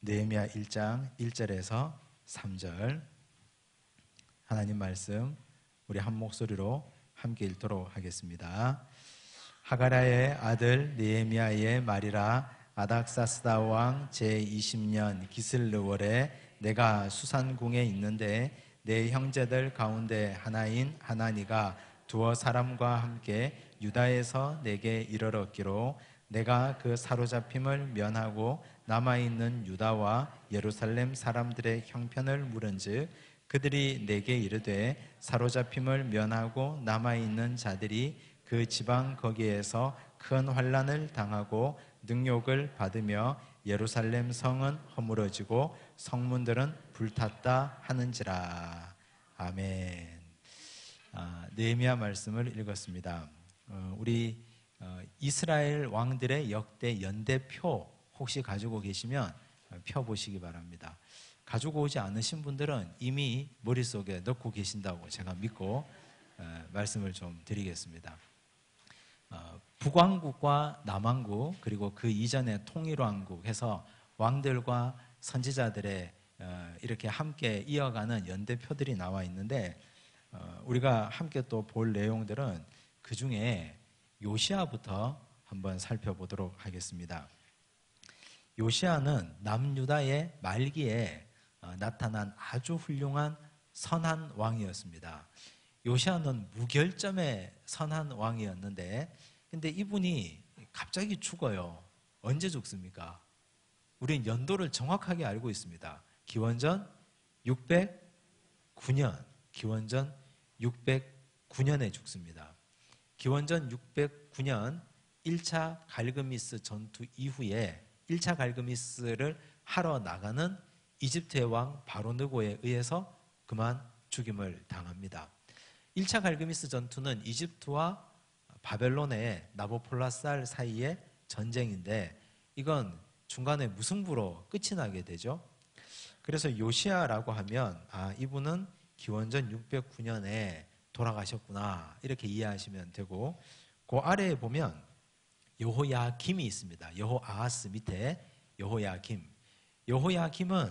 느헤미야 1장 1절에서 3절 하나님 말씀 우리 한 목소리로 함께 읽도록 하겠습니다. 하가랴의 아들 느헤미야의 말이라. 아닥사스다 왕 제20년 기슬르월에 내가 수산궁에 있는데 내 형제들 가운데 하나인 하나니가 두어 사람과 함께 유다에서 내게 이르렀기로 내가 그 사로잡힘을 면하고 남아있는 유다와 예루살렘 사람들의 형편을 물은즉 그들이 내게 이르되 사로잡힘을 면하고 남아있는 자들이 그 지방 거기에서 큰 환난을 당하고 능욕을 받으며 예루살렘 성은 허물어지고 성문들은 불탔다 하는지라. 아멘. 느헤미야 말씀을 읽었습니다. 우리 이스라엘 왕들의 역대 연대표 혹시 가지고 계시면 펴보시기 바랍니다. 가지고 오지 않으신 분들은 이미 머릿속에 넣고 계신다고 제가 믿고 말씀을 좀 드리겠습니다. 북왕국과 남왕국 그리고 그 이전에 통일왕국 해서 왕들과 선지자들의 이렇게 함께 이어가는 연대표들이 나와 있는데 우리가 함께 또 볼 내용들은 그 중에 요시야부터 한번 살펴보도록 하겠습니다. 요시야는 남유다의 말기에 나타난 아주 훌륭한 선한 왕이었습니다. 요시야는 무결점의 선한 왕이었는데 근데 이분이 갑자기 죽어요. 언제 죽습니까? 우리는 연도를 정확하게 알고 있습니다. 기원전 609년, 기원전 609년에 죽습니다. 기원전 609년 1차 갈그미스 전투 이후에 1차 갈그미스를 하러 나가는 이집트의 왕 바로느고에 의해서 그만 죽임을 당합니다. 1차 갈그미스 전투는 이집트와 바벨론의 나보폴라살 사이의 전쟁인데 이건 중간에 무승부로 끝이 나게 되죠. 그래서 요시야라고 하면 이분은 기원전 609년에 돌아가셨구나 이렇게 이해하시면 되고 그 아래에 보면 여호야김이 있습니다. 여호아하스 밑에 여호야김. 여호야김은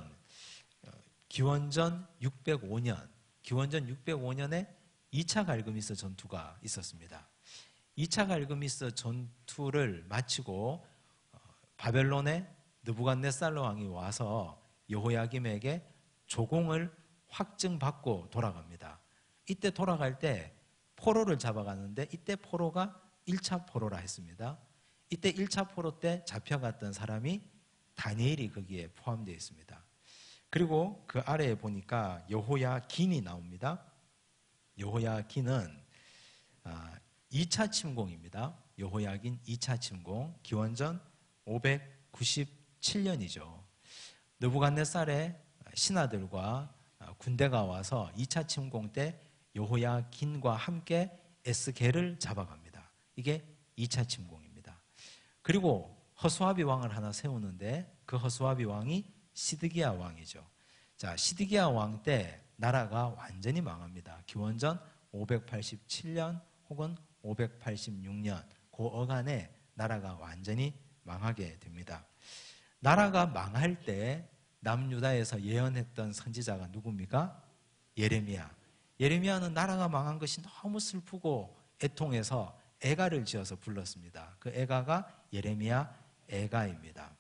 기원전 605년에 2차 갈그미스 전투가 있었습니다. 2차 갈그미스 전투를 마치고 바벨론의 느부갓네살 왕이 와서 여호야김에게 조공을 확증받고 돌아갑니다. 이때 돌아갈 때 포로를 잡아가는데 이때 포로가 1차 포로라 했습니다. 이때 1차 포로 때 잡혀갔던 사람이 다니엘이 거기에 포함되어 있습니다. 그리고 그 아래에 보니까 여호야긴이 나옵니다. 여호야긴은 2차 침공입니다. 여호야긴 2차 침공, 기원전 597년이죠. 느부갓네살의 신하들과 군대가 와서 2차 침공 때 여호야긴과 함께 에스겔을 잡아갑니다. 이게 2차 침공입니다. 그리고 허수아비 왕을 하나 세우는데 그 허수아비 왕이 시드기야 왕이죠. 자, 시드기야 왕 때 나라가 완전히 망합니다. 기원전 587년 혹은 586년 그 어간에 나라가 완전히 망하게 됩니다. 나라가 망할 때 남유다에서 예언했던 선지자가 누굽니까? 예레미야. 예레미야는 나라가 망한 것이 너무 슬프고 애통해서 애가를 지어서 불렀습니다. 그 애가가 예레미야 애가입니다.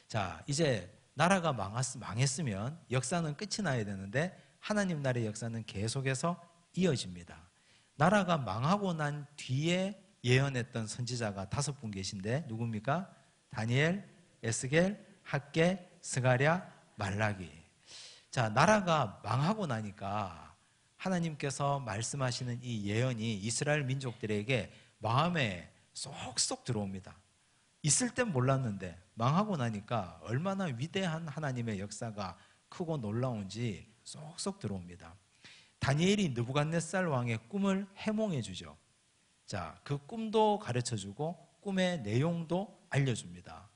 자, 이제 나라가 망했으면 역사는 끝이 나야 되는데 하나님 나라의 역사는 계속해서 이어집니다. 나라가 망하고 난 뒤에 예언했던 선지자가 5분 계신데 누굽니까? 다니엘, 에스겔, 학개, 스가랴, 말라기. 자, 나라가 망하고 나니까 하나님께서 말씀하시는 이 예언이 이스라엘 민족들에게 마음에 쏙쏙 들어옵니다. 있을 땐 몰랐는데 망하고 나니까 얼마나 위대한 하나님의 역사가 크고 놀라운지 쏙쏙 들어옵니다. 다니엘이 느부갓네살 왕의 꿈을 해몽해 주죠. 자, 그 꿈도 가르쳐 주고 꿈의 내용도 알려줍니다.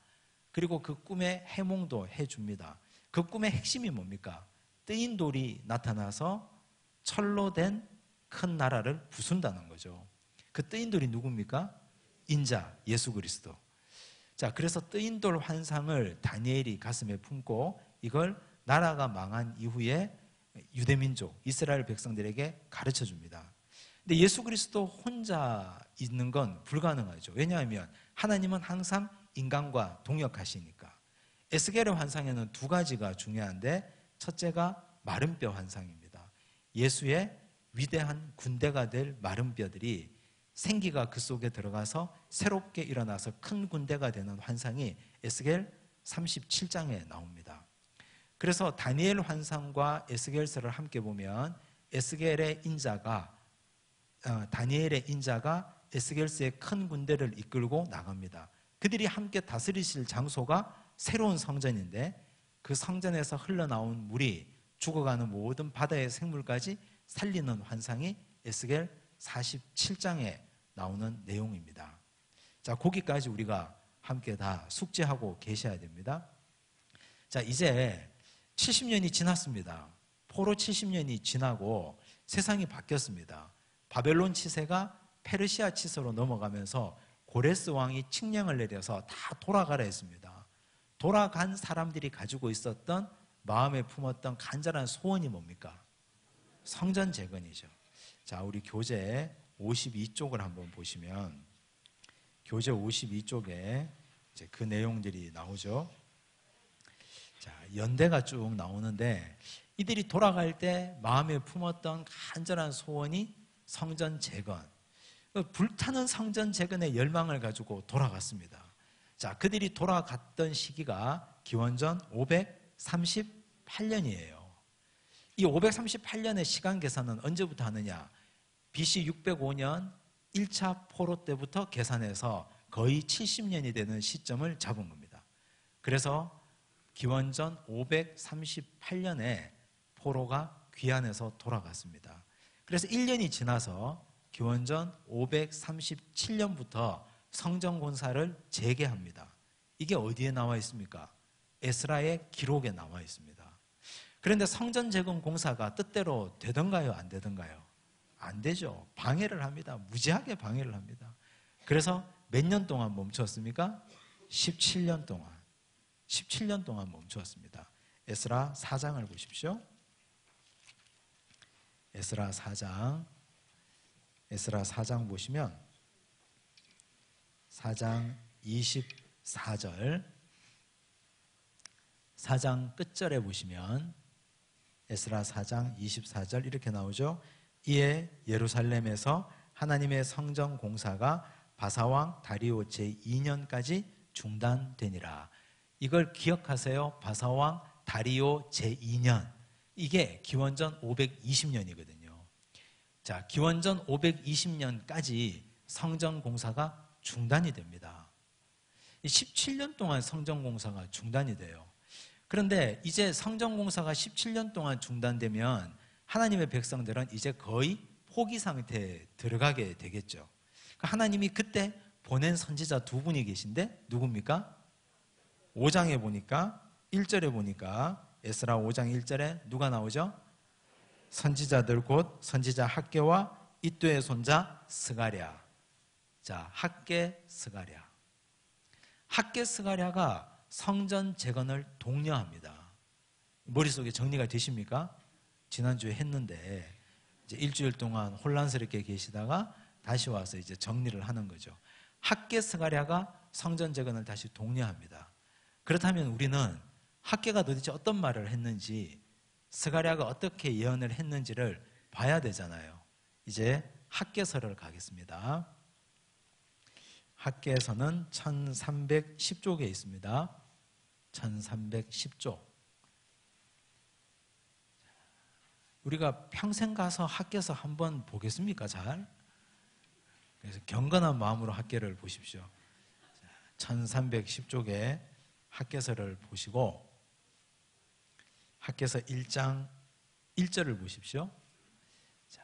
그리고 그 꿈의 해몽도 해줍니다. 그 꿈의 핵심이 뭡니까? 뜨인 돌이 나타나서 철로 된 큰 나라를 부순다는 거죠. 그 뜨인 돌이 누굽니까? 인자, 예수 그리스도. 자, 그래서 뜨인 돌 환상을 다니엘이 가슴에 품고 이걸 나라가 망한 이후에 유대민족, 이스라엘 백성들에게 가르쳐 줍니다. 근데 예수 그리스도 혼자 있는 건 불가능하죠. 왜냐하면 하나님은 항상 인간과 동역하시니까. 에스겔의 환상에는 두 가지가 중요한데, 첫째가 마른 뼈 환상입니다. 예수의 위대한 군대가 될 마른 뼈들이 생기가 그 속에 들어가서 새롭게 일어나서 큰 군대가 되는 환상이 에스겔 37장에 나옵니다. 그래서 다니엘 환상과 에스겔서를 함께 보면 다니엘의 인자가 에스겔서의 큰 군대를 이끌고 나갑니다. 그들이 함께 다스리실 장소가 새로운 성전인데, 그 성전에서 흘러나온 물이 죽어가는 모든 바다의 생물까지 살리는 환상이 에스겔 47장에 나오는 내용입니다. 자, 거기까지 우리가 함께 다 숙지하고 계셔야 됩니다. 자, 이제 70년이 지났습니다. 포로 70년이 지나고 세상이 바뀌었습니다. 바벨론 치세가 페르시아 치세로 넘어가면서 고레스 왕이 칙령을 내려서 다 돌아가라 했습니다. 돌아간 사람들이 가지고 있었던, 마음에 품었던 간절한 소원이 뭡니까? 성전 재건이죠. 자, 우리 교재 52쪽을 한번 보시면, 교재 52쪽에 이제 그 내용들이 나오죠. 자, 연대가 쭉 나오는데, 이들이 돌아갈 때 마음에 품었던 간절한 소원이 성전 재건, 불타는 성전 재건의 열망을 가지고 돌아갔습니다. 자, 그들이 돌아갔던 시기가 기원전 538년이에요. 이 538년의 시간 계산은 언제부터 하느냐? BC 605년 1차 포로 때부터 계산해서 거의 70년이 되는 시점을 잡은 겁니다. 그래서 기원전 538년에 포로가 귀환해서 돌아갔습니다. 그래서 1년이 지나서 기원전 537년부터 성전 공사를 재개합니다. 이게 어디에 나와 있습니까? 에스라의 기록에 나와 있습니다. 그런데 성전 재건 공사가 뜻대로 되던가요? 안 되던가요? 안 되죠. 방해를 합니다. 무지하게 방해를 합니다. 그래서 몇 년 동안 멈추었습니까? 17년 동안. 17년 동안 멈추었습니다. 에스라 4장을 보십시오. 에스라 4장 보시면 4장 24절, 4장 끝절에 보시면 에스라 4장 24절 이렇게 나오죠. 이에 예루살렘에서 하나님의 성전 공사가 바사왕 다리오 제2년까지 중단되니라. 이걸 기억하세요. 바사왕 다리오 제2년. 이게 기원전 520년이거든요. 자, 기원전 520년까지 성전 공사가 중단이 됩니다. 17년 동안 성전 공사가 중단이 돼요. 그런데 이제 성전 공사가 17년 동안 중단되면 하나님의 백성들은 이제 거의 포기 상태에 들어가게 되겠죠. 하나님이 그때 보낸 선지자 두 분이 계신데 누굽니까? 5장에 보니까 1절에 보니까 에스라 5장 1절에 누가 나오죠? 선지자들 곧 선지자 학개와 이도의 손자 스가랴. 자, 학개 스가랴. 학개 스가랴가 성전 재건을 독려합니다. 머릿속에 정리가 되십니까? 지난주에 했는데 이제 일주일 동안 혼란스럽게 계시다가 다시 와서 이제 정리를 하는 거죠. 학개 스가랴가 성전 재건을 다시 독려합니다. 그렇다면 우리는 학개가 도대체 어떤 말을 했는지, 스가랴가 어떻게 예언을 했는지를 봐야 되잖아요. 이제 학개서를 가겠습니다. 학개서는 1310쪽에 있습니다. 1310쪽. 우리가 평생 가서 학개서 한번 보겠습니까? 잘? 그래서 경건한 마음으로 학개를 보십시오. 1310쪽에 학개서를 보시고 학개서 1장 1절을 보십시오. 자,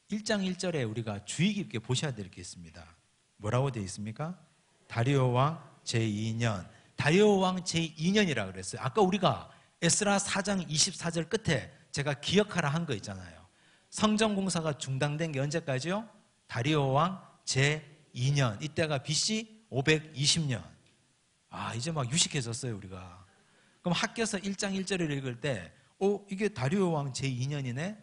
1장 1절에 우리가 주의 깊게 보셔야 될 게 있습니다. 뭐라고 되어 있습니까? 다리오 왕 제2년. 다리오 왕 제2년이라고 그랬어요. 아까 우리가 에스라 4장 24절 끝에 제가 기억하라 한 거 있잖아요. 성전 공사가 중단된 게 언제까지요? 다리오 왕 제2년. 이때가 BC 520년. 이제 막 유식해졌어요, 우리가. 그럼 학교에서 1장 1절을 읽을 때, 이게 다리오 왕 제2년이네?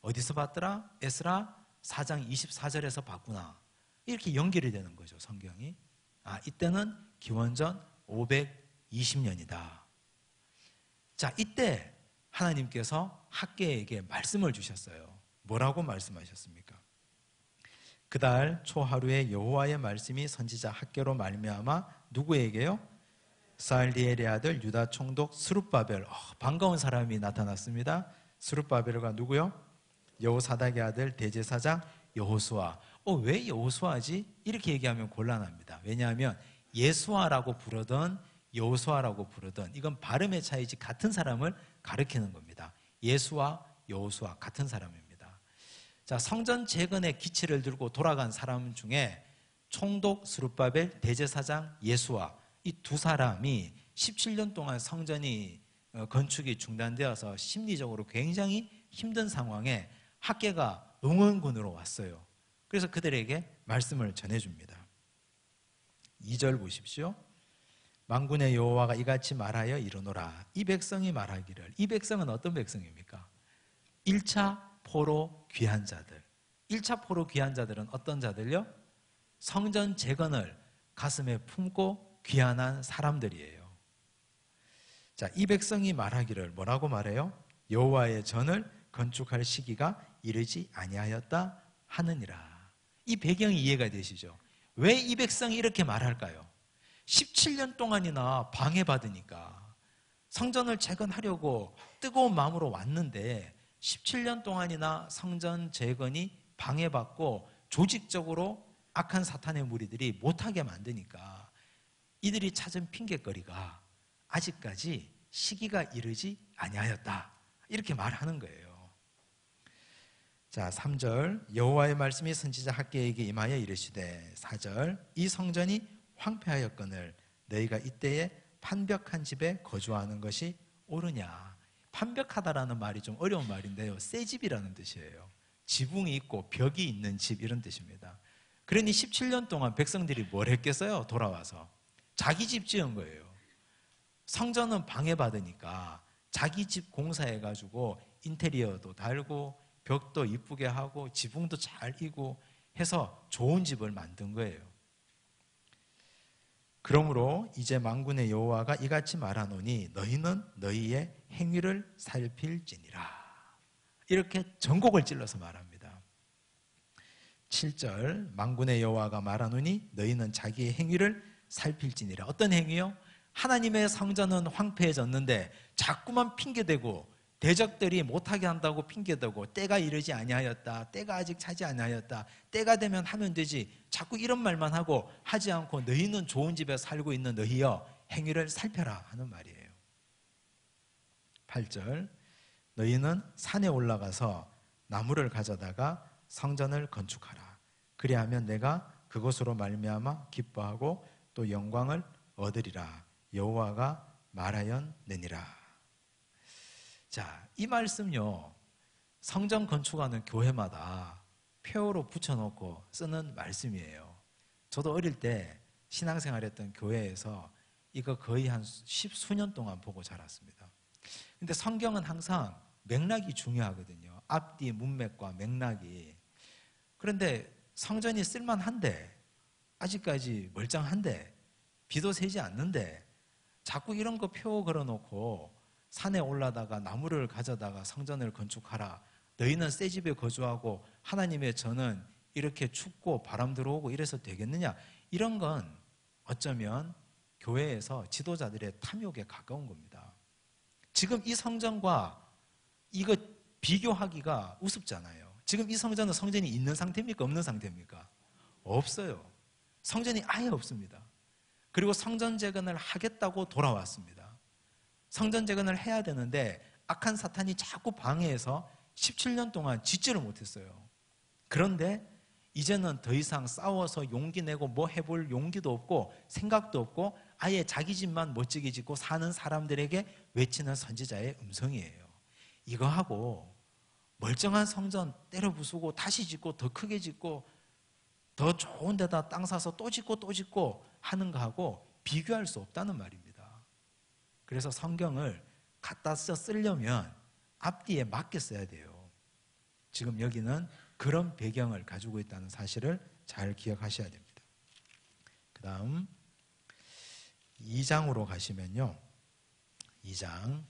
어디서 봤더라? 에스라 4장 24절에서 봤구나. 이렇게 연결이 되는 거죠, 성경이. 이때는 기원전 520년이다. 자, 이때 하나님께서 학개에게 말씀을 주셨어요. 뭐라고 말씀하셨습니까? 그달 초하루에 여호와의 말씀이 선지자 학개로 말미암아 누구에게요? 스알디엘의 아들 유다 총독 스룹바벨. 반가운 사람이 나타났습니다. 스룹바벨과 누구요? 여호사닥의 아들 대제사장 여호수아. 왜 여호수아지? 이렇게 얘기하면 곤란합니다. 왜냐하면 예수아라고 부르든 여호수아라고 부르든 이건 발음의 차이지 같은 사람을 가리키는 겁니다. 예수아, 여호수아 같은 사람입니다. 자, 성전 재건의 기치를 들고 돌아간 사람 중에 총독 스룹바벨, 대제사장 예수아, 이 두 사람이 17년 동안 성전이 건축이 중단되어서 심리적으로 굉장히 힘든 상황에 학개가 응원군으로 왔어요. 그래서 그들에게 말씀을 전해줍니다. 2절 보십시오. 만군의 여호와가 이같이 말하여 이르노라. 이 백성이 말하기를. 이 백성은 어떤 백성입니까? 1차 포로 귀한 자들. 1차 포로 귀한 자들은 어떤 자들요? 성전 재건을 가슴에 품고 귀환한 사람들이에요. 자, 이 백성이 말하기를 뭐라고 말해요? 여호와의 전을 건축할 시기가 이르지 아니하였다 하느니라. 이 배경이 이해가 되시죠? 왜 이 백성이 이렇게 말할까요? 17년 동안이나 방해받으니까 성전을 재건하려고 뜨거운 마음으로 왔는데 17년 동안이나 성전 재건이 방해받고 조직적으로 악한 사탄의 무리들이 못하게 만드니까 이들이 찾은 핑계거리가 아직까지 시기가 이르지 아니하였다. 이렇게 말하는 거예요. 자, 3절 여호와의 말씀이 선지자 학개에게 임하여 이르시되 4절 이 성전이 황폐하였거늘 너희가 이때에 판벽한 집에 거주하는 것이 옳으냐. 판벽하다라는 말이 좀 어려운 말인데요, 새 집이라는 뜻이에요. 지붕이 있고 벽이 있는 집 이런 뜻입니다. 그러니 17년 동안 백성들이 뭘 했겠어요? 돌아와서 자기 집 지은 거예요. 성전은 방해받으니까 자기 집 공사해가지고 인테리어도 달고 벽도 이쁘게 하고 지붕도 잘 이고 해서 좋은 집을 만든 거예요. 그러므로 이제 만군의 여호와가 이같이 말하노니 너희는 너희의 행위를 살필지니라. 이렇게 전곡을 찔러서 말합니다. 7절 만군의 여호와가 말하노니 너희는 자기의 행위를 살필지니라. 어떤 행위요? 하나님의 성전은 황폐해졌는데 자꾸만 핑계대고 대적들이 못하게 한다고 핑계대고 때가 이르지 아니하였다, 때가 아직 차지 아니하였다, 때가 되면 하면 되지, 자꾸 이런 말만 하고 하지 않고 너희는 좋은 집에 살고 있는 너희여 행위를 살펴라 하는 말이에요. 8절 너희는 산에 올라가서 나무를 가져다가 성전을 건축하라. 그리하면 내가 그것으로 말미암아 기뻐하고 또 영광을 얻으리라. 여호와가 말하였느니라. 자, 이 말씀요, 성전 건축하는 교회마다 표로 붙여놓고 쓰는 말씀이에요. 저도 어릴 때 신앙생활했던 교회에서 이거 거의 한 10수년 동안 보고 자랐습니다. 근데 성경은 항상 맥락이 중요하거든요. 앞뒤 문맥과 맥락이. 그런데 성전이 쓸만한데, 아직까지 멀쩡한데, 비도 새지 않는데 자꾸 이런 거 표 걸어놓고 산에 올라다가 나무를 가져다가 성전을 건축하라. 너희는 새 집에 거주하고 하나님의 전은 이렇게 춥고 바람 들어오고 이래서 되겠느냐. 이런 건 어쩌면 교회에서 지도자들의 탐욕에 가까운 겁니다. 지금 이 성전과 이거 비교하기가 우습잖아요. 지금 이 성전은 성전이 있는 상태입니까? 없는 상태입니까? 없어요. 성전이 아예 없습니다. 그리고 성전 재건을 하겠다고 돌아왔습니다. 성전 재건을 해야 되는데 악한 사탄이 자꾸 방해해서 17년 동안 짓지를 못했어요. 그런데 이제는 더 이상 싸워서 용기 내고 뭐 해볼 용기도 없고 생각도 없고 아예 자기 집만 멋지게 짓고 사는 사람들에게 외치는 선지자의 음성이에요. 이거 하고 멀쩡한 성전 때려 부수고 다시 짓고 더 크게 짓고 더 좋은 데다 땅 사서 또 짓고 또 짓고 하는 거하고 비교할 수 없다는 말입니다. 그래서 성경을 갖다 쓰려면 앞뒤에 맞게 써야 돼요. 지금 여기는 그런 배경을 가지고 있다는 사실을 잘 기억하셔야 됩니다. 그 다음 2장으로 가시면요, 2장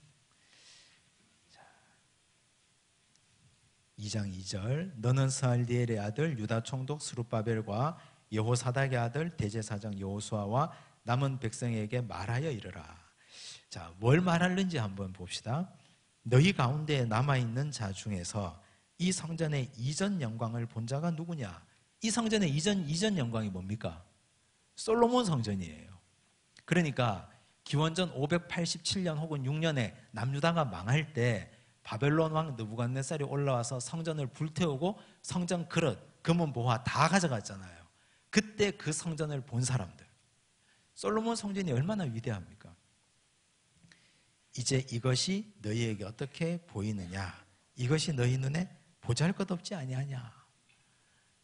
2절, 너는 스알디엘의 아들 유다 총독 스룹바벨과 여호사닥의 아들 대제사장 여호수아와 남은 백성에게 말하여 이르라. 자, 뭘 말하는지 한번 봅시다. 너희 가운데 남아있는 자 중에서 이 성전의 이전 영광을 본 자가 누구냐? 이 성전의 이전 영광이 뭡니까? 솔로몬 성전이에요. 그러니까 기원전 587년 혹은 6년에 남유다가 망할 때 바벨론 왕 느부갓네살이 올라와서 성전을 불태우고 성전 그릇, 금은 보화 다 가져갔잖아요. 그때 그 성전을 본 사람들, 솔로몬 성전이 얼마나 위대합니까? 이제 이것이 너희에게 어떻게 보이느냐? 이것이 너희 눈에 보잘것없지 아니하냐?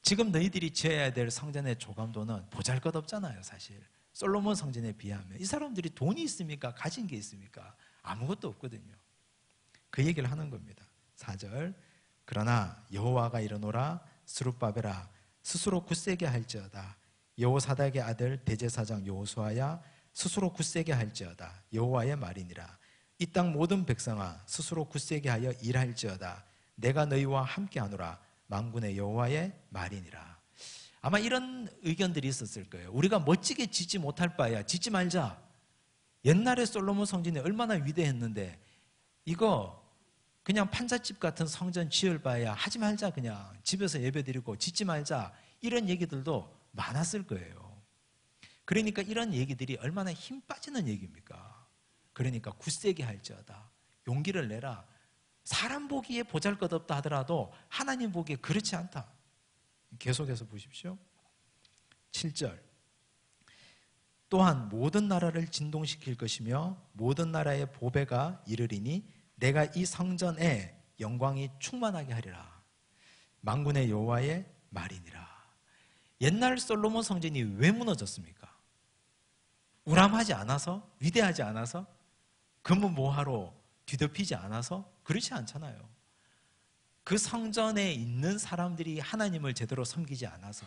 지금 너희들이 지어야 될 성전의 조감도는 보잘것없잖아요. 사실 솔로몬 성전에 비하면. 이 사람들이 돈이 있습니까? 가진 게 있습니까? 아무것도 없거든요. 그 얘기를 하는 겁니다. 4절, 그러나 여호와가 이르노라. 스룹바벨아, 스스로 굳세게 할지어다. 여호사닥의 아들 대제사장 여호수아야, 스스로 굳세게 할지어다. 여호와의 말이니라. 이 땅 모든 백성아, 스스로 굳세게 하여 일할지어다. 내가 너희와 함께하노라. 만군의 여호와의 말이니라. 아마 이런 의견들이 있었을 거예요. 우리가 멋지게 짓지 못할 바에야 짓지 말자. 옛날에 솔로몬 성전이 얼마나 위대했는데 이거 그냥 판잣집 같은 성전 지을 바에야 하지 말자. 그냥 집에서 예배드리고 짓지 말자. 이런 얘기들도 많았을 거예요. 그러니까 이런 얘기들이 얼마나 힘 빠지는 얘기입니까? 그러니까 굳세게 할지어다. 용기를 내라. 사람 보기에 보잘것없다 하더라도 하나님 보기에 그렇지 않다. 계속해서 보십시오. 7절, 또한 모든 나라를 진동시킬 것이며 모든 나라의 보배가 이르리니 내가 이 성전에 영광이 충만하게 하리라. 만군의 여호와의 말이니라. 옛날 솔로몬 성전이 왜 무너졌습니까? 우람하지 않아서? 위대하지 않아서? 금은 모화로 뒤덮이지 않아서? 그렇지 않잖아요. 그 성전에 있는 사람들이 하나님을 제대로 섬기지 않아서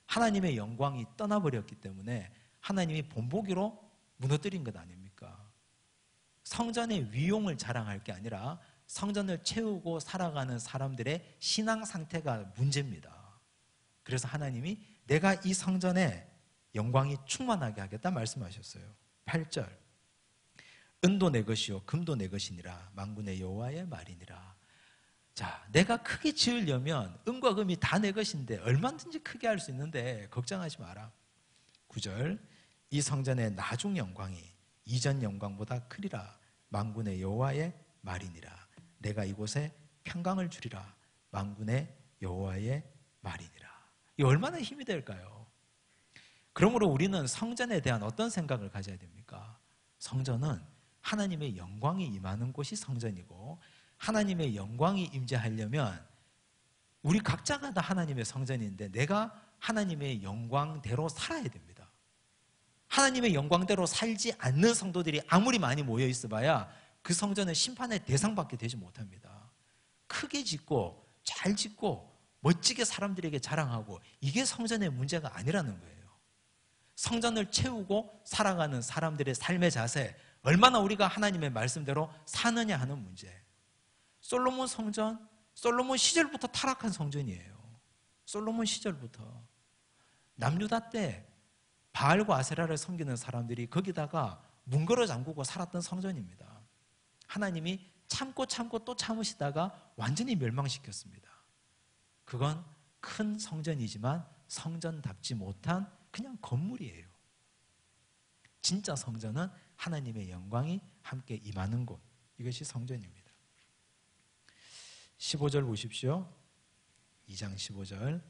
하나님의 영광이 떠나버렸기 때문에 하나님이 본보기로 무너뜨린 것 아닙니까? 성전의 위용을 자랑할 게 아니라 성전을 채우고 살아가는 사람들의 신앙 상태가 문제입니다. 그래서 하나님이 내가 이 성전에 영광이 충만하게 하겠다 말씀하셨어요. 8절, 은도 내 것이요 금도 내 것이니라. 만군의 여호와의 말이니라. 자, 내가 크게 지으려면 은과 금이 다 내 것인데 얼마든지 크게 할 수 있는데 걱정하지 마라. 9절, 이 성전의 나중 영광이 이전 영광보다 크리라. 만군의 여호와의 말이니라. 내가 이곳에 평강을 주리라. 만군의 여호와의 말이니라. 이 얼마나 힘이 될까요? 그러므로 우리는 성전에 대한 어떤 생각을 가져야 됩니까? 성전은 하나님의 영광이 임하는 곳이 성전이고, 하나님의 영광이 임재하려면 우리 각자가 다 하나님의 성전인데 내가 하나님의 영광대로 살아야 됩니다. 하나님의 영광대로 살지 않는 성도들이 아무리 많이 모여 있어 봐야 그 성전은 심판의 대상밖에 되지 못합니다. 크게 짓고 잘 짓고 멋지게 사람들에게 자랑하고 이게 성전의 문제가 아니라는 거예요. 성전을 채우고 살아가는 사람들의 삶의 자세, 얼마나 우리가 하나님의 말씀대로 사느냐 하는 문제. 솔로몬 성전, 솔로몬 시절부터 타락한 성전이에요. 솔로몬 시절부터. 남유다 때 바알과 아세라를 섬기는 사람들이 거기다가 문걸어 잠그고 살았던 성전입니다. 하나님이 참고 또 참으시다가 완전히 멸망시켰습니다. 그건 큰 성전이지만 성전답지 못한 그냥 건물이에요. 진짜 성전은 하나님의 영광이 함께 임하는 곳, 이것이 성전입니다. 15절 보십시오. 2장 15절,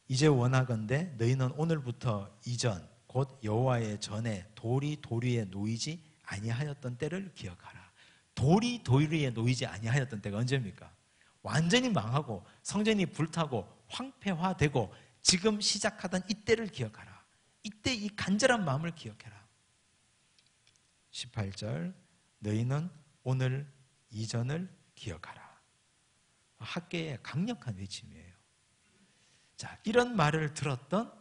이제 원하건대 너희는 오늘부터 이전 곧 여호와의 전에 돌이 돌 위에 놓이지 아니하였던 때를 기억하라. 돌이 돌 위에 놓이지 아니하였던 때가 언제입니까? 완전히 망하고 성전이 불타고 황폐화되고 지금 시작하던 이때를 기억하라. 이때 이 간절한 마음을 기억해라. 18절 너희는 오늘 이전을 기억하라. 학계의 강력한 외침이에요. 자, 이런 말을 들었던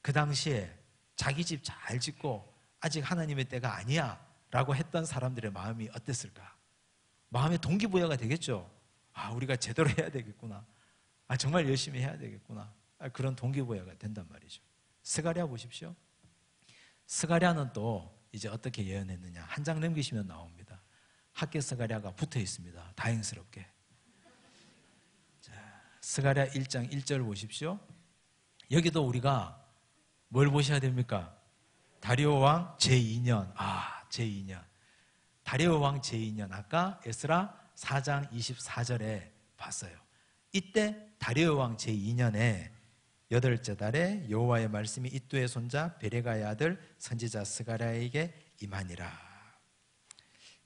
그 당시에 자기 집 잘 짓고 아직 하나님의 때가 아니야 라고 했던 사람들의 마음이 어땠을까? 마음의 동기부여가 되겠죠. 아, 우리가 제대로 해야 되겠구나. 아, 정말 열심히 해야 되겠구나. 그런 동기부여가 된단 말이죠. 스가랴 보십시오. 스가랴는 또 이제 어떻게 예언했느냐. 한 장 넘기시면 나옵니다. 학계 스가랴가 붙어 있습니다. 다행스럽게. 자, 스가랴 1장 1절 보십시오. 여기도 우리가 뭘 보셔야 됩니까? 다리오 왕 제2년. 아, 제2년. 다리오 왕 제2년. 아까 에스라 4장 24절에 봤어요. 이때 다리오 왕 제2년에 8째 달에 여호와의 말씀이 이뚜의 손자 베레가의 아들 선지자 스가랴에게 임하니라.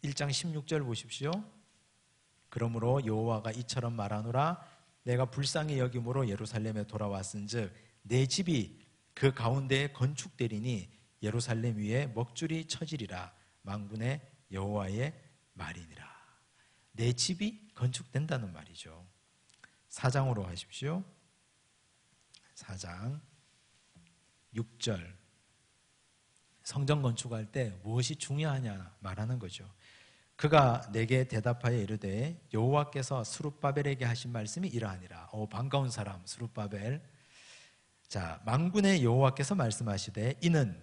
1장 16절 보십시오. 그러므로 여호와가 이처럼 말하노라. 내가 불쌍히 여김으로 예루살렘에 돌아왔은즉 내 집이 그 가운데에 건축되리니 예루살렘 위에 먹줄이 쳐지리라. 만군의 여호와의 말이니라. 내 집이 건축된다는 말이죠. 4장으로 하십시오. 4장 6절. 성전 건축할 때 무엇이 중요하냐 말하는 거죠. 그가 내게 대답하여 이르되 여호와께서 스룹바벨에게 하신 말씀이 이러하니라. 반가운 사람 스룹바벨. 자, 만군의 여호와께서 말씀하시되 이는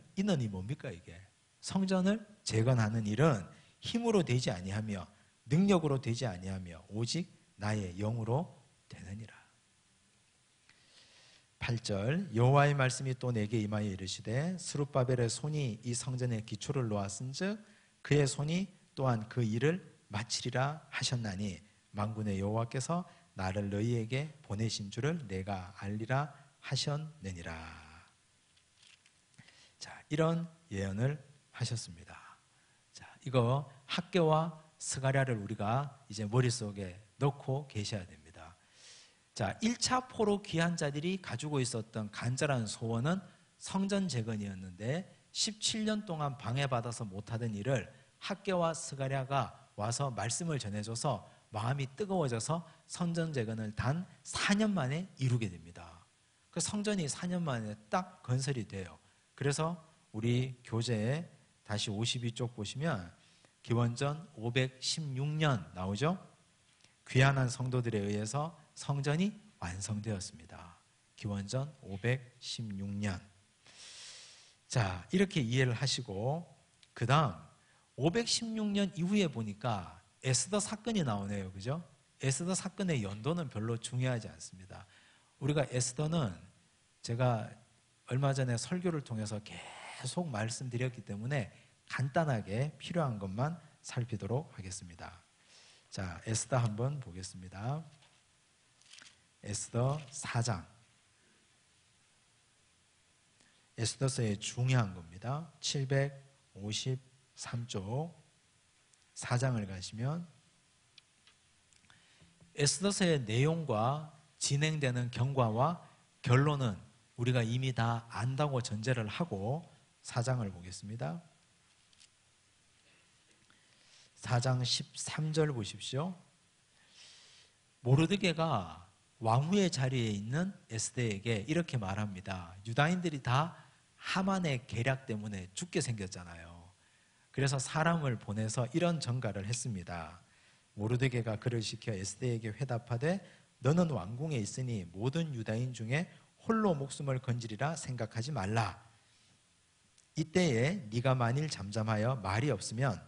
뭡니까 이게? 성전을 재건하는 일은 힘으로 되지 아니하며 능력으로 되지 아니하며 오직 나의 영으로 되느니라. 8절 여호와의 말씀이 또 내게 임하여 이르시되 스룹바벨의 손이 이 성전의 기초를 놓았은즉 그의 손이 또한 그 일을 마치리라 하셨나니 만군의 여호와께서 나를 너희에게 보내신 줄을 내가 알리라 하셨느니라. 자, 이런 예언을 하셨습니다. 자, 이거 학개와 스가랴를 우리가 이제 머릿속에 넣고 계셔야 됩니다. 자, 1차 포로 귀한 자들이 가지고 있었던 간절한 소원은 성전 재건이었는데 17년 동안 방해받아서 못하던 일을 학개와 스가랴가 와서 말씀을 전해줘서 마음이 뜨거워져서 성전 재건을 단 4년 만에 이루게 됩니다. 그 성전이 4년 만에 딱 건설이 돼요. 그래서 우리 교재에 다시 52쪽 보시면 기원전 516년 나오죠? 귀환한 성도들에 의해서 성전이 완성되었습니다. 기원전 516년. 자, 이렇게 이해를 하시고 그 다음 516년 이후에 보니까 에스더 사건이 나오네요. 그죠? 에스더 사건의 연도는 별로 중요하지 않습니다. 우리가 에스더는 제가 얼마 전에 설교를 통해서 계속 말씀드렸기 때문에 간단하게 필요한 것만 살피도록 하겠습니다. 자, 에스더 한번 보겠습니다. 에스더 4장. 에스더서의 중요한 겁니다. 753쪽 4장을 가시면 에스더서의 내용과 진행되는 경과와 결론은 우리가 이미 다 안다고 전제를 하고 4장을 보겠습니다. 4장 13절 보십시오. 모르드게가 왕후의 자리에 있는 에스더에게 이렇게 말합니다. 유다인들이 다 하만의 계략 때문에 죽게 생겼잖아요. 그래서 사람을 보내서 이런 전가를 했습니다. 모르드게가 그를 시켜 에스더에게 회답하되 너는 왕궁에 있으니 모든 유다인 중에 홀로 목숨을 건지리라 생각하지 말라. 이때에 네가 만일 잠잠하여 말이 없으면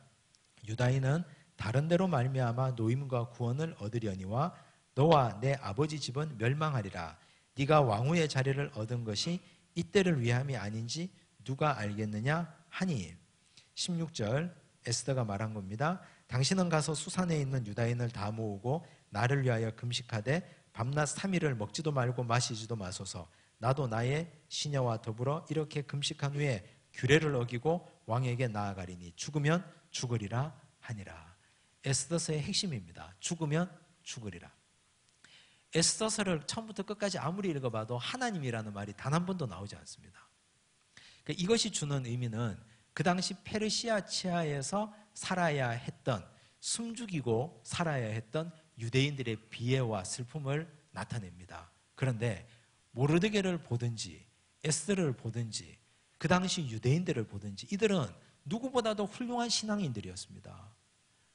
유다인은 다른 데로 말미암아 노임과 구원을 얻으려니와 너와 내 아버지 집은 멸망하리라. 네가 왕후의 자리를 얻은 것이 이때를 위함이 아닌지 누가 알겠느냐 하니 16절 에스더가 말한 겁니다. 당신은 가서 수산에 있는 유다인을 다 모으고 나를 위하여 금식하되 밤낮 3일을 먹지도 말고 마시지도 마소서. 나도 나의 시녀와 더불어 이렇게 금식한 후에 규례를 어기고 왕에게 나아가리니 죽으면 죽으리라 하니라. 에스더서의 핵심입니다. 죽으면 죽으리라. 에스더서를 처음부터 끝까지 아무리 읽어봐도 하나님이라는 말이 단 한 번도 나오지 않습니다. 그러니까 이것이 주는 의미는 그 당시 페르시아 치하에서 살아야 했던, 숨죽이고 살아야 했던 유대인들의 비애와 슬픔을 나타냅니다. 그런데 모르드게를 보든지 에스더를 보든지 그 당시 유대인들을 보든지 이들은 누구보다도 훌륭한 신앙인들이었습니다.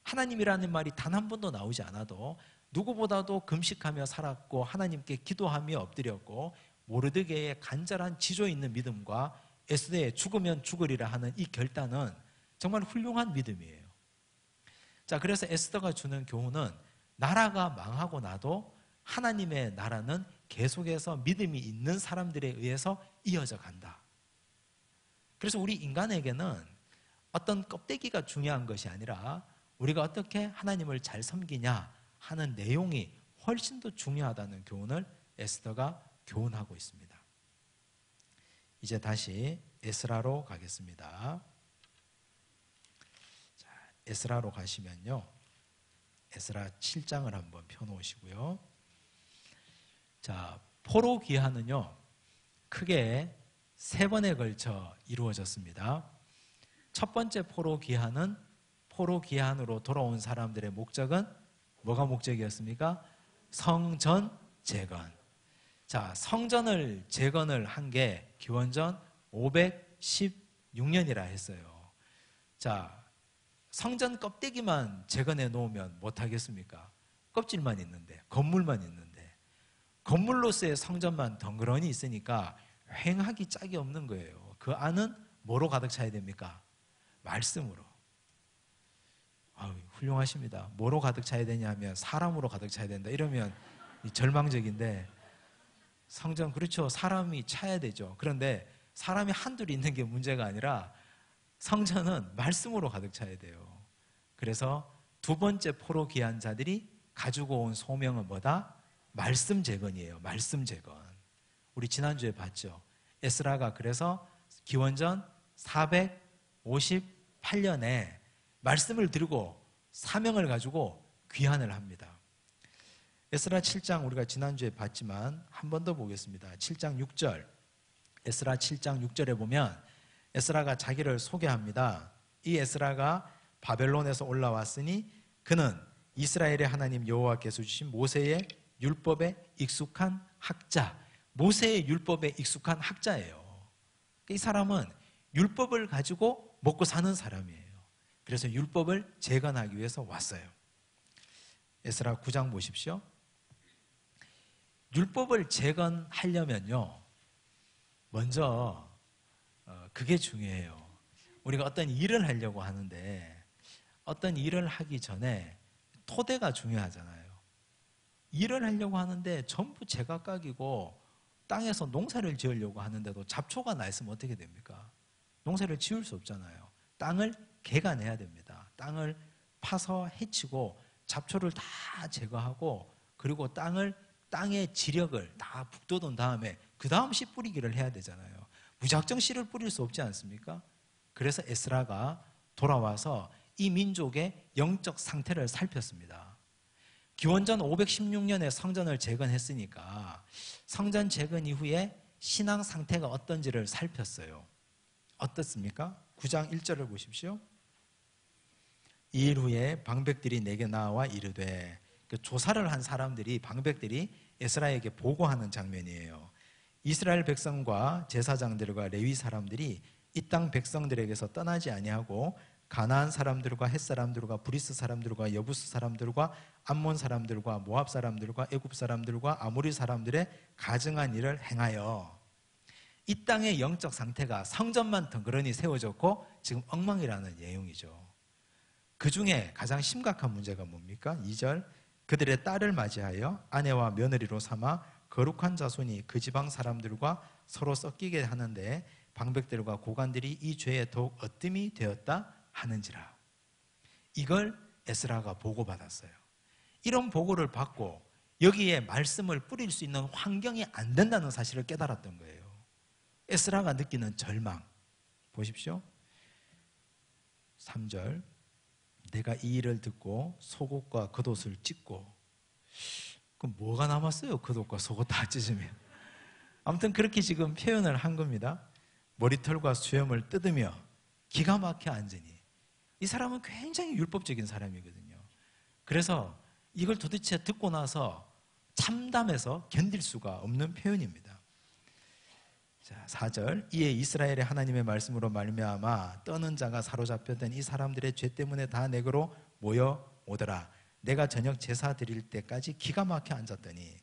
하나님이라는 말이 단 한 번도 나오지 않아도 누구보다도 금식하며 살았고 하나님께 기도하며 엎드렸고, 모르드게의 간절한 지조 있는 믿음과 에스더의 죽으면 죽으리라 하는 이 결단은 정말 훌륭한 믿음이에요. 자, 그래서 에스더가 주는 교훈은 나라가 망하고 나도 하나님의 나라는 계속해서 믿음이 있는 사람들에 의해서 이어져 간다. 그래서 우리 인간에게는 어떤 껍데기가 중요한 것이 아니라 우리가 어떻게 하나님을 잘 섬기냐 하는 내용이 훨씬 더 중요하다는 교훈을 에스더가 교훈하고 있습니다. 이제 다시 에스라로 가겠습니다. 자, 에스라로 가시면요, 에스라 7장을 한번 펴놓으시고요. 자, 포로 귀환은요 크게 3번에 걸쳐 이루어졌습니다. 첫 번째 포로 귀환은 포로 귀환으로 돌아온 사람들의 목적은 뭐가 목적이었습니까? 성전 재건. 자, 성전을 재건을 한 게 기원전 516년이라 했어요. 자, 성전 껍데기만 재건해 놓으면 못하겠습니까? 껍질만 있는데, 건물만 있는데, 건물로서의 성전만 덩그러니 있으니까 횡하기 짝이 없는 거예요. 그 안은 뭐로 가득 차야 됩니까? 말씀으로. 아유, 훌륭하십니다. 뭐로 가득 차야 되냐면 사람으로 가득 차야 된다. 이러면 절망적인데, 성전, 그렇죠, 사람이 차야 되죠. 그런데 사람이 한둘이 있는 게 문제가 아니라 성전은 말씀으로 가득 차야 돼요. 그래서 두 번째 포로 귀한 자들이 가지고 온 소명은 뭐다? 말씀 재건이에요. 말씀 재건. 우리 지난주에 봤죠. 에스라가 그래서 기원전 458년에 말씀을 들고 사명을 가지고 귀환을 합니다. 에스라 7장 우리가 지난주에 봤지만 한 번 더 보겠습니다. 7장 6절. 에스라 7장 6절에 보면 에스라가 자기를 소개합니다. 이 에스라가 바벨론에서 올라왔으니 그는 이스라엘의 하나님 여호와께서 주신 모세의 율법에 익숙한 학자, 모세의 율법에 익숙한 학자예요. 이 사람은 율법을 가지고 먹고 사는 사람이에요. 그래서 율법을 재건하기 위해서 왔어요. 에스라 9장 보십시오. 율법을 재건하려면요, 먼저 그게 중요해요. 우리가 어떤 일을 하려고 하는데 어떤 일을 하기 전에 토대가 중요하잖아요. 일을 하려고 하는데 전부 제각각이고 땅에서 농사를 지으려고 하는데도 잡초가 나 있으면 어떻게 됩니까? 농사를 지을 수 없잖아요. 땅을 개간해야 됩니다. 땅을 파서 해치고 잡초를 다 제거하고, 그리고 땅의 지력을 다 북돋운 다음에 그 다음 씨 뿌리기를 해야 되잖아요. 무작정 씨를 뿌릴 수 없지 않습니까? 그래서 에스라가 돌아와서 이 민족의 영적 상태를 살폈습니다. 기원전 516년에 성전을 재건했으니까 성전 재건 이후에 신앙 상태가 어떤지를 살폈어요. 어떻습니까? 9장 1절을 보십시오. 이 일 후에 방백들이 내게 나와 이르되, 조사를 한 사람들이, 방백들이 에스라에게 보고하는 장면이에요. 이스라엘 백성과 제사장들과 레위 사람들이 이 땅 백성들에게서 떠나지 아니하고 가나안 사람들과 헷 사람들과 브리스 사람들과 여부스 사람들과 암몬 사람들과 모압 사람들과 애굽 사람들과 아모리 사람들의 가증한 일을 행하여 이 땅의 영적 상태가 성전만 덩그러니 세워졌고 지금 엉망이라는 내용이죠. 그 중에 가장 심각한 문제가 뭡니까? 2절. 그들의 딸을 맞이하여 아내와 며느리로 삼아 거룩한 자손이 그 지방 사람들과 서로 섞이게 하는데 방백들과 고관들이 이 죄에 더욱 어뜸이 되었다 하는지라. 이걸 에스라가 보고받았어요. 이런 보고를 받고 여기에 말씀을 뿌릴 수 있는 환경이 안 된다는 사실을 깨달았던 거예요. 에스라가 느끼는 절망 보십시오. 3절. 내가 이 일을 듣고 속옷과 겉옷을 찢고, 그럼 뭐가 남았어요? 겉옷과 속옷 다 찢으면. 아무튼 그렇게 지금 표현을 한 겁니다. 머리털과 수염을 뜯으며 기가 막혀 앉으니. 이 사람은 굉장히 율법적인 사람이거든요. 그래서 이걸 도대체 듣고 나서 참담해서 견딜 수가 없는 표현입니다. 자, 4절. 이에 이스라엘의 하나님의 말씀으로 말미암아 떠는 자가 사로잡혔던 이 사람들의 죄 때문에 다 내게로 모여오더라. 내가 저녁 제사 드릴 때까지 기가 막혀 앉았더니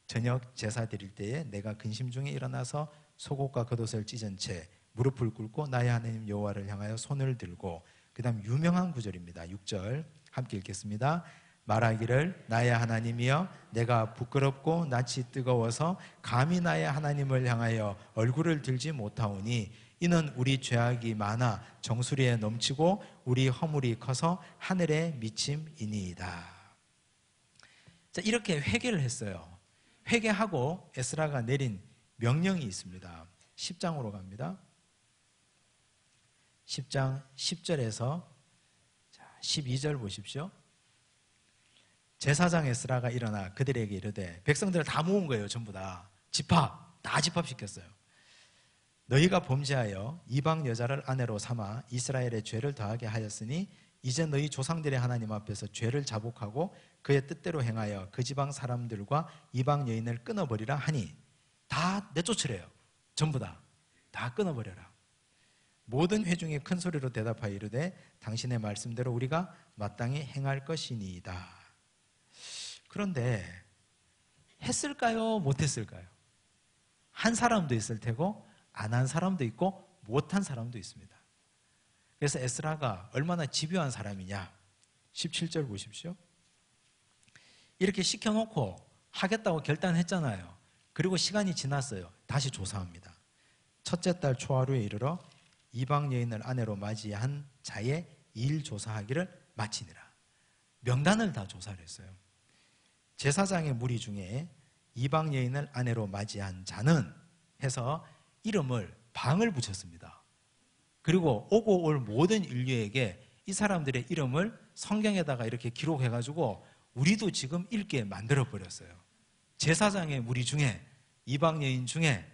저녁 제사 드릴 때에 내가 근심 중에 일어나서 속옷과 겉옷을 찢은 채 무릎을 꿇고 나의 하나님 여호와를 향하여 손을 들고, 그 다음 유명한 구절입니다. 6절 함께 읽겠습니다. 말하기를 나의 하나님이여 내가 부끄럽고 낯이 뜨거워서 감히 나의 하나님을 향하여 얼굴을 들지 못하오니 이는 우리 죄악이 많아 정수리에 넘치고 우리 허물이 커서 하늘에 미침이니이다. 자, 이렇게 회개를 했어요. 회개하고 에스라가 내린 명령이 있습니다. 10장으로 갑니다. 10장 10절에서 12절 보십시오. 제사장 에스라가 일어나 그들에게 이르되, 백성들을 다 모은 거예요. 전부 다 집합시켰어요. 너희가 범죄하여 이방 여자를 아내로 삼아 이스라엘의 죄를 더하게 하였으니 이제 너희 조상들의 하나님 앞에서 죄를 자복하고 그의 뜻대로 행하여 그 지방 사람들과 이방 여인을 끊어버리라 하니, 다 내쫓으래요. 전부 다 끊어버려라. 모든 회중이 큰 소리로 대답하여 이르되 당신의 말씀대로 우리가 마땅히 행할 것이니이다. 그런데 했을까요? 못했을까요? 한 사람도 있을 테고 안 한 사람도 있고 못한 사람도 있습니다. 그래서 에스라가 얼마나 집요한 사람이냐. 17절 보십시오. 이렇게 시켜놓고 하겠다고 결단했잖아요. 그리고 시간이 지났어요. 다시 조사합니다. 첫째 달 초하루에 이르러 이방 여인을 아내로 맞이한 자의 일 조사하기를 마치니라. 명단을 다 조사를 했어요. 제사장의 무리 중에 이방 여인을 아내로 맞이한 자는 해서 이름을 방을 붙였습니다. 그리고 오고 올 모든 인류에게 이 사람들의 이름을 성경에다가 이렇게 기록해가지고 우리도 지금 읽게 만들어버렸어요. 제사장의 무리 중에 이방 여인 중에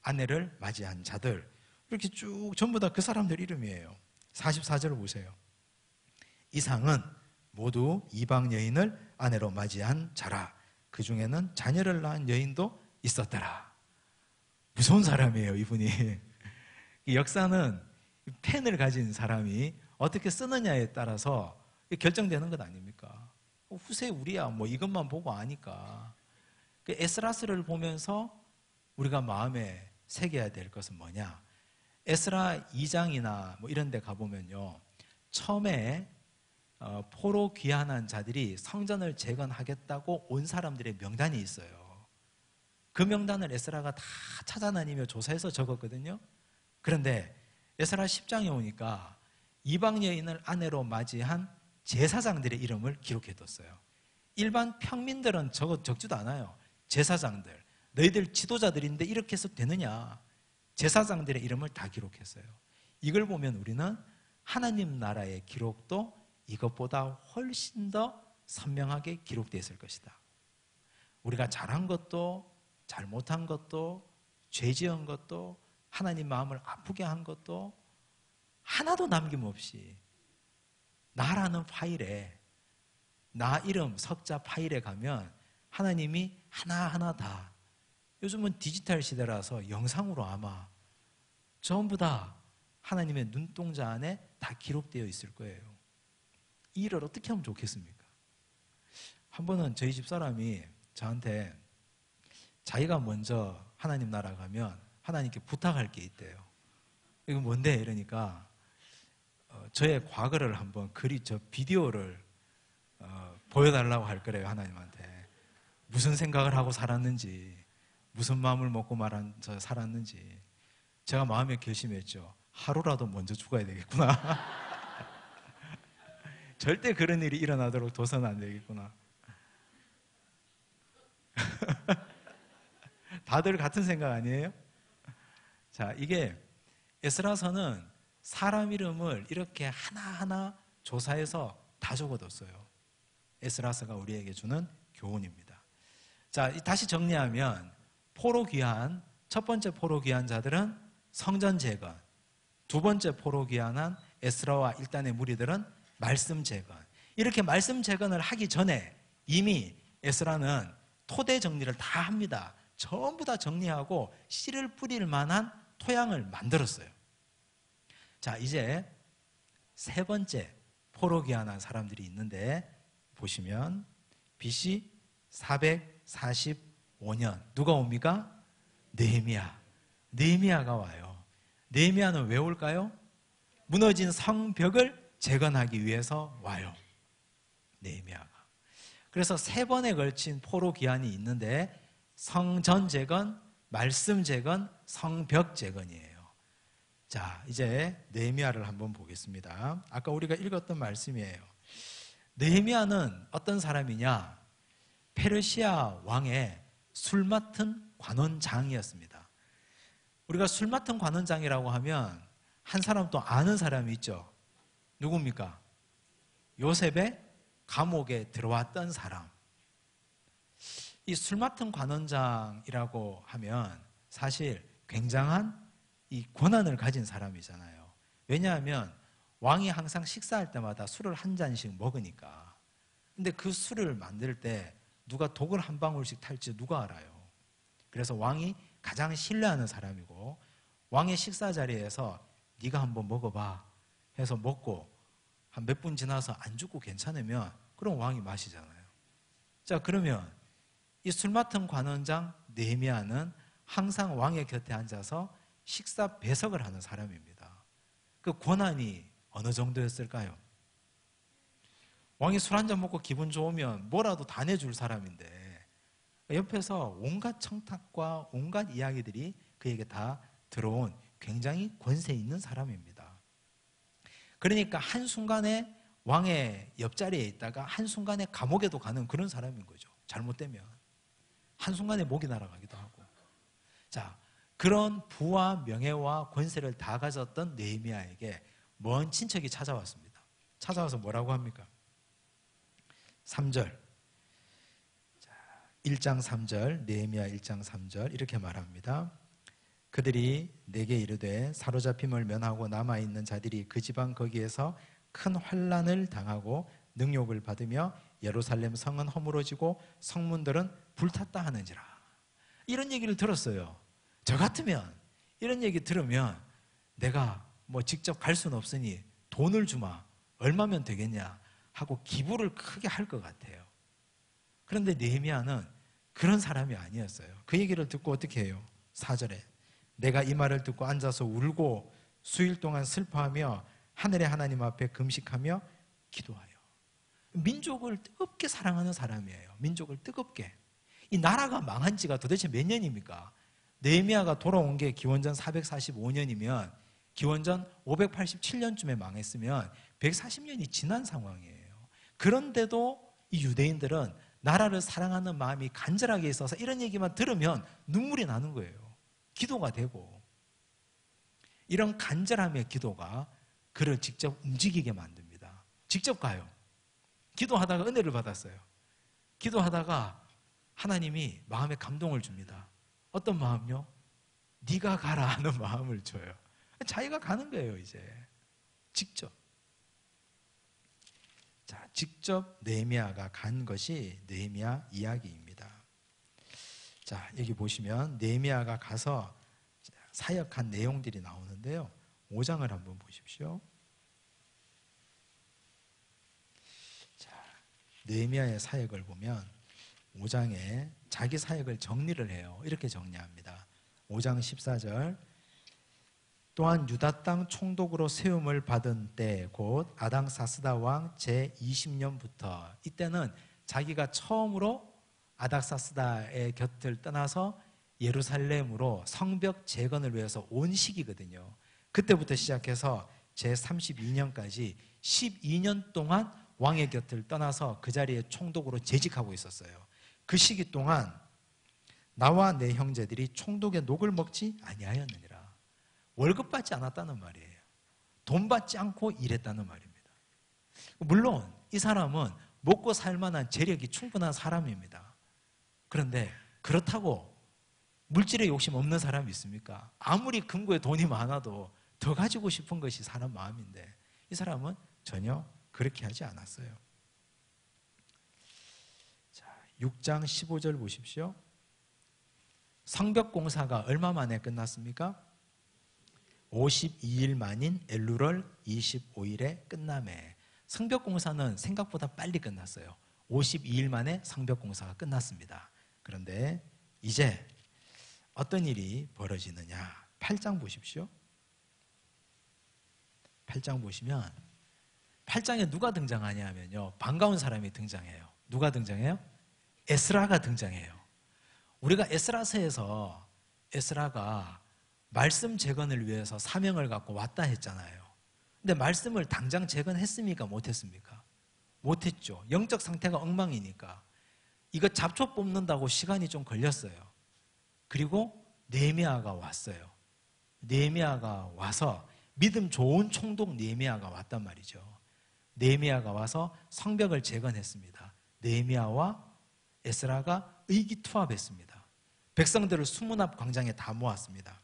아내를 맞이한 자들, 이렇게 쭉 전부 다 그 사람들 이름이에요. 44절을 보세요. 이 상은 모두 이방 여인을 아내로 맞이한 자라. 그 중에는 자녀를 낳은 여인도 있었더라. 무서운 사람이에요, 이분이. 이 역사는 펜을 가진 사람이 어떻게 쓰느냐에 따라서 결정되는 것 아닙니까? 후세 우리야 뭐 이것만 보고 아니까. 그 에스라스를 보면서 우리가 마음에 새겨야 될 것은 뭐냐? 에스라 2장이나 뭐 이런 데 가보면요, 처음에 포로 귀환한 자들이 성전을 재건하겠다고 온 사람들의 명단이 있어요. 그 명단을 에스라가 다 찾아다니며 조사해서 적었거든요. 그런데 에스라 10장에 오니까 이방 여인을 아내로 맞이한 제사장들의 이름을 기록해뒀어요. 일반 평민들은 적지도 않아요. 제사장들, 너희들 지도자들인데 이렇게 해서 되느냐? 제사장들의 이름을 다 기록했어요. 이걸 보면 우리는 하나님 나라의 기록도 이것보다 훨씬 더 선명하게 기록되어 있을 것이다. 우리가 잘한 것도 잘못한 것도 죄 지은 것도 하나님 마음을 아프게 한 것도 하나도 남김없이 나라는 파일에, 나 이름 석자 파일에 가면 하나님이 하나하나 다, 요즘은 디지털 시대라서 영상으로 아마 전부 다 하나님의 눈동자 안에 다 기록되어 있을 거예요. 이 일을 어떻게 하면 좋겠습니까? 한 번은 저희 집 사람이 저한테 자기가 먼저 하나님 나라 가면 하나님께 부탁할 게 있대요. 이거 뭔데? 이러니까 저의 과거를 한번 저 비디오를 보여달라고 할 거래요. 하나님한테 무슨 생각을 하고 살았는지, 무슨 마음을 먹고 살았는지. 제가 마음에 결심했죠. 하루라도 먼저 죽어야 되겠구나. 절대 그런 일이 일어나도록 둬서는 안 되겠구나. 다들 같은 생각 아니에요? 자, 이게 에스라서는 사람 이름을 이렇게 하나하나 조사해서 다 적어뒀어요. 에스라서가 우리에게 주는 교훈입니다. 자, 다시 정리하면 첫 번째 포로 귀환 자들은 성전 재건, 두 번째 포로 귀환한 에스라와 일단의 무리들은 말씀 재건. 이렇게 말씀 재건을 하기 전에 이미 에스라는 토대 정리를 다 합니다. 전부 다 정리하고 씨를 뿌릴 만한 토양을 만들었어요. 자, 이제 세 번째 포로 귀환한 사람들이 있는데 보시면 BC 445년 누가 옵니까? 느헤미야가 와요. 느헤미야는 왜 올까요? 무너진 성벽을 재건하기 위해서 와요. 느헤미야가. 그래서 세 번에 걸친 포로 귀환이 있는데 성전 재건, 말씀 재건, 성벽 재건이에요. 자, 이제 느헤미야를 한번 보겠습니다. 아까 우리가 읽었던 말씀이에요. 느헤미야는 어떤 사람이냐? 페르시아 왕의 술 맡은 관원장이었습니다. 우리가 술 맡은 관원장이라고 하면 한 사람 또 아는 사람이 있죠. 누굽니까? 요셉의 감옥에 들어왔던 사람. 이 술 맡은 관원장이라고 하면 사실 굉장한 이 권한을 가진 사람이잖아요. 왜냐하면 왕이 항상 식사할 때마다 술을 한 잔씩 먹으니까. 근데 그 술을 만들 때 누가 독을 한 방울씩 탈지 누가 알아요? 그래서 왕이 가장 신뢰하는 사람이고 왕의 식사 자리에서 네가 한번 먹어봐 해서 먹고 한 몇 분 지나서 안 죽고 괜찮으면 그럼 왕이 마시잖아요. 자, 그러면 이 술 맡은 관원장 느헤미야는 항상 왕의 곁에 앉아서 식사 배석을 하는 사람입니다. 그 권한이 어느 정도였을까요? 왕이 술 한잔 먹고 기분 좋으면 뭐라도 다 내줄 사람인데 옆에서 온갖 청탁과 온갖 이야기들이 그에게 다 들어온 굉장히 권세 있는 사람입니다. 그러니까 한순간에 왕의 옆자리에 있다가 한순간에 감옥에도 가는 그런 사람인 거죠. 잘못되면 한순간에 목이 날아가기도 하고. 자, 그런 부와 명예와 권세를 다 가졌던 느헤미야에게 먼 친척이 찾아왔습니다. 찾아와서 뭐라고 합니까? 3절 1장 3절 느헤미야 1장 3절 이렇게 말합니다. 그들이 내게 이르되 사로잡힘을 면하고 남아있는 자들이 그 지방 거기에서 큰 환난을 당하고 능욕을 받으며 예루살렘 성은 허물어지고 성문들은 불탔다 하는지라. 이런 얘기를 들었어요. 저 같으면 이런 얘기 들으면 내가 뭐 직접 갈 수는 없으니 돈을 주마, 얼마면 되겠냐 하고 기부를 크게 할 것 같아요. 그런데 느헤미야는 그런 사람이 아니었어요. 그 얘기를 듣고 어떻게 해요? 4절에 내가 이 말을 듣고 앉아서 울고 수일 동안 슬퍼하며 하늘의 하나님 앞에 금식하며 기도하여. 민족을 뜨겁게 사랑하는 사람이에요. 민족을 뜨겁게. 이 나라가 망한 지가 도대체 몇 년입니까? 느헤미야가 돌아온 게 기원전 445년이면 기원전 587년쯤에 망했으면 140년이 지난 상황이에요. 그런데도 이 유대인들은 나라를 사랑하는 마음이 간절하게 있어서 이런 얘기만 들으면 눈물이 나는 거예요. 기도가 되고. 이런 간절함의 기도가 그를 직접 움직이게 만듭니다. 직접 가요. 기도하다가 은혜를 받았어요. 기도하다가 하나님이 마음에 감동을 줍니다. 어떤 마음요? 네가 가라 하는 마음을 줘요. 자기가 가는 거예요, 이제. 직접. 자, 직접 느헤미야가 간 것이 느헤미야 이야기입니다. 자, 여기 보시면 느헤미야가 가서 사역한 내용들이 나오는데요. 5장을 한번 보십시오. 자, 느헤미야의 사역을 보면 5장에 자기 사역을 정리를 해요. 이렇게 정리합니다. 5장 14절 또한 유다 땅 총독으로 세움을 받은 때 곧 아닥사스다 왕 제20년부터 이때는 자기가 처음으로 아닥사스다의 곁을 떠나서 예루살렘으로 성벽 재건을 위해서 온 시기거든요. 그때부터 시작해서 제32년까지 12년 동안 왕의 곁을 떠나서 그 자리에 총독으로 재직하고 있었어요. 그 시기 동안 나와 내 형제들이 총독의 녹을 먹지 아니하였느니라. 월급 받지 않았다는 말이에요. 돈 받지 않고 일했다는 말입니다. 물론 이 사람은 먹고 살 만한 재력이 충분한 사람입니다. 그런데 그렇다고 물질에 욕심 없는 사람이 있습니까? 아무리 금고에 돈이 많아도 더 가지고 싶은 것이 사람 마음인데 이 사람은 전혀 그렇게 하지 않았어요. 자, 6장 15절 보십시오. 성벽 공사가 얼마 만에 끝났습니까? 52일 만인 엘루럴 25일에 끝남에. 성벽 공사는 생각보다 빨리 끝났어요. 52일 만에 성벽 공사가 끝났습니다. 그런데 이제 어떤 일이 벌어지느냐? 8장 보십시오. 8장 보시면 8장에 누가 등장하냐 하면요, 반가운 사람이 등장해요. 누가 등장해요? 에스라가 등장해요. 우리가 에스라서에서 에스라가 말씀 재건을 위해서 사명을 갖고 왔다 했잖아요. 근데 말씀을 당장 재건했습니까? 못했습니까? 못했죠. 영적 상태가 엉망이니까. 이거 잡초 뽑는다고 시간이 좀 걸렸어요. 그리고 느헤미야가 왔어요. 느헤미야가 와서 믿음 좋은 총독 느헤미야가 왔단 말이죠. 느헤미야가 와서 성벽을 재건했습니다. 느헤미야와 에스라가 의기투합했습니다. 백성들을 수문 앞 광장에 다 모았습니다.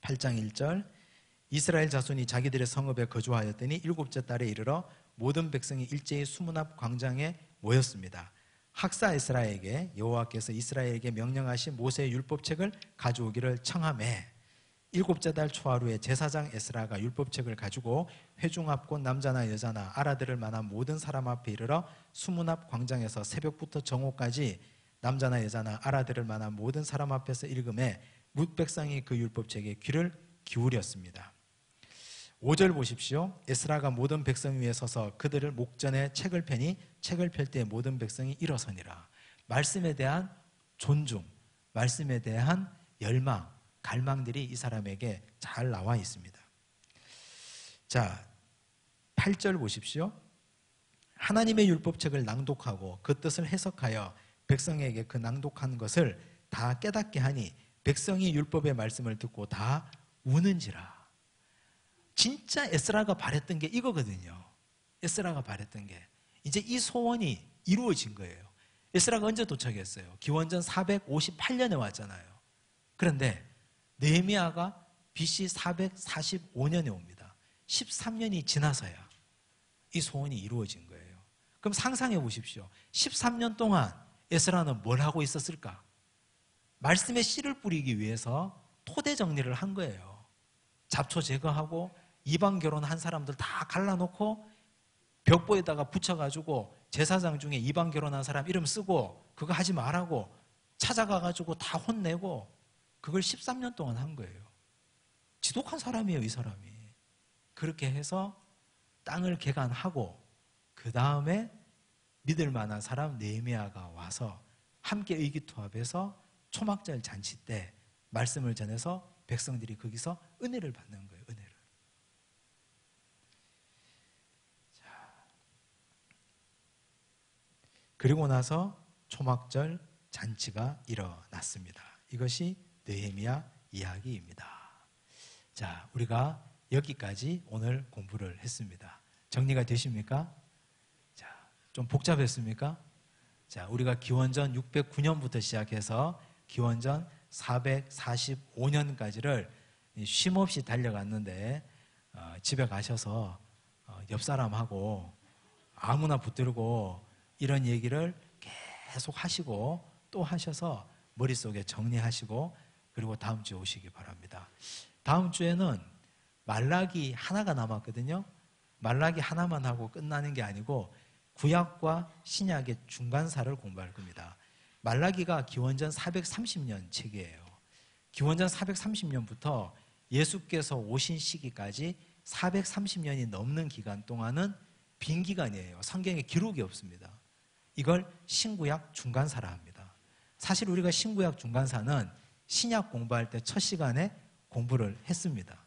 8장 1절 이스라엘 자손이 자기들의 성읍에 거주하였더니 7째 달에 이르러 모든 백성이 일제히 수문 앞 광장에 모였습니다. 학사 에스라에게 여호와께서 이스라엘에게 명령하신 모세의 율법책을 가져오기를 청하매 7째 달 초하루에 제사장 에스라가 율법책을 가지고 회중 앞 곧 남자나 여자나 알아들을 만한 모든 사람 앞에 이르러 수문 앞 광장에서 새벽부터 정오까지 남자나 여자나 알아들을 만한 모든 사람 앞에서 읽음에 뭇 백성이 그 율법책에 귀를 기울였습니다. 5절 보십시오. 에스라가 모든 백성 위에 서서 그들을 목전에 책을 펴니 책을 펼 때 모든 백성이 일어서니라. 말씀에 대한 존중, 말씀에 대한 열망, 갈망들이 이 사람에게 잘 나와 있습니다. 자, 8절 보십시오. 하나님의 율법책을 낭독하고 그 뜻을 해석하여 백성에게 그 낭독한 것을 다 깨닫게 하니 백성이 율법의 말씀을 듣고 다 우는지라. 진짜 에스라가 바랬던 게 이거거든요. 에스라가 바랬던 게 이제 이 소원이 이루어진 거예요. 에스라가 언제 도착했어요? 기원전 458년에 왔잖아요. 그런데 느헤미야가 BC 445년에 옵니다. 13년이 지나서야 이 소원이 이루어진 거예요. 그럼 상상해 보십시오. 13년 동안 에스라는 뭘 하고 있었을까? 말씀에 씨를 뿌리기 위해서 토대 정리를 한 거예요. 잡초 제거하고 이방 결혼한 사람들 다 갈라놓고 벽보에다가 붙여가지고 제사장 중에 이방 결혼한 사람 이름 쓰고 그거 하지 말라고 찾아가가지고 다 혼내고 그걸 13년 동안 한 거예요. 지독한 사람이에요, 이 사람이. 그렇게 해서 땅을 개간하고 그 다음에 믿을 만한 사람 느헤미야가 와서 함께 의기투합해서 초막절 잔치 때 말씀을 전해서 백성들이 거기서 은혜를 받는 거예요. 은혜를. 자, 그리고 나서 초막절 잔치가 일어났습니다. 이것이 느헤미야 이야기입니다. 자, 우리가 여기까지 오늘 공부를 했습니다. 정리가 되십니까? 자, 좀 복잡했습니까? 자, 우리가 기원전 609년부터 시작해서 기원전 445년까지를 쉼없이 달려갔는데 집에 가셔서 옆 사람하고 아무나 붙들고 이런 얘기를 계속 하시고 또 하셔서 머릿속에 정리하시고 그리고 다음 주에 오시기 바랍니다. 다음 주에는 말라기 하나가 남았거든요. 말라기 하나만 하고 끝나는 게 아니고 구약과 신약의 중간사를 공부할 겁니다. 말라기가 기원전 430년 책이에요. 기원전 430년부터 예수께서 오신 시기까지 430년이 넘는 기간 동안은 빈 기간이에요. 성경에 기록이 없습니다. 이걸 신구약 중간사라 합니다. 사실 우리가 신구약 중간사는 신약 공부할 때 첫 시간에 공부를 했습니다.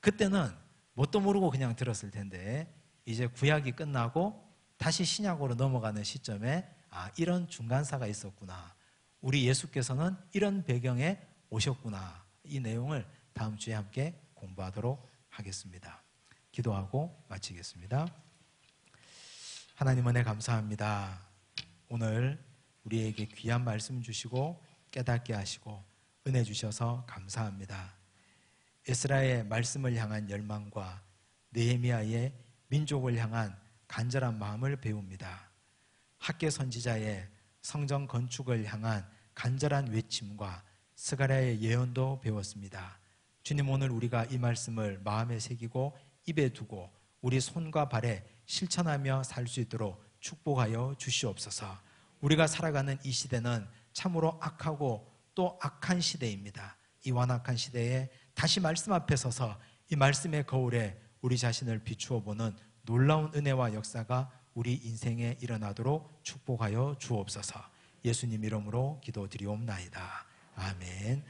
그때는 뭣도 모르고 그냥 들었을 텐데 이제 구약이 끝나고 다시 신약으로 넘어가는 시점에 이런 중간사가 있었구나. 우리 예수께서는 이런 배경에 오셨구나. 이 내용을 다음 주에 함께 공부하도록 하겠습니다. 기도하고 마치겠습니다. 하나님 은혜 감사합니다. 오늘 우리에게 귀한 말씀 주시고 깨닫게 하시고 은혜 주셔서 감사합니다. 에스라의 말씀을 향한 열망과 느헤미야의 민족을 향한 간절한 마음을 배웁니다. 학개 선지자의 성전 건축을 향한 간절한 외침과 스가랴의 예언도 배웠습니다. 주님, 오늘 우리가 이 말씀을 마음에 새기고 입에 두고 우리 손과 발에 실천하며 살 수 있도록 축복하여 주시옵소서. 우리가 살아가는 이 시대는 참으로 악하고 또 악한 시대입니다. 이 완악한 시대에 다시 말씀 앞에 서서 이 말씀의 거울에 우리 자신을 비추어 보는 놀라운 은혜와 역사가 우리 인생에 일어나도록 축복하여 주옵소서. 예수님 이름으로 기도드리옵나이다. 아멘.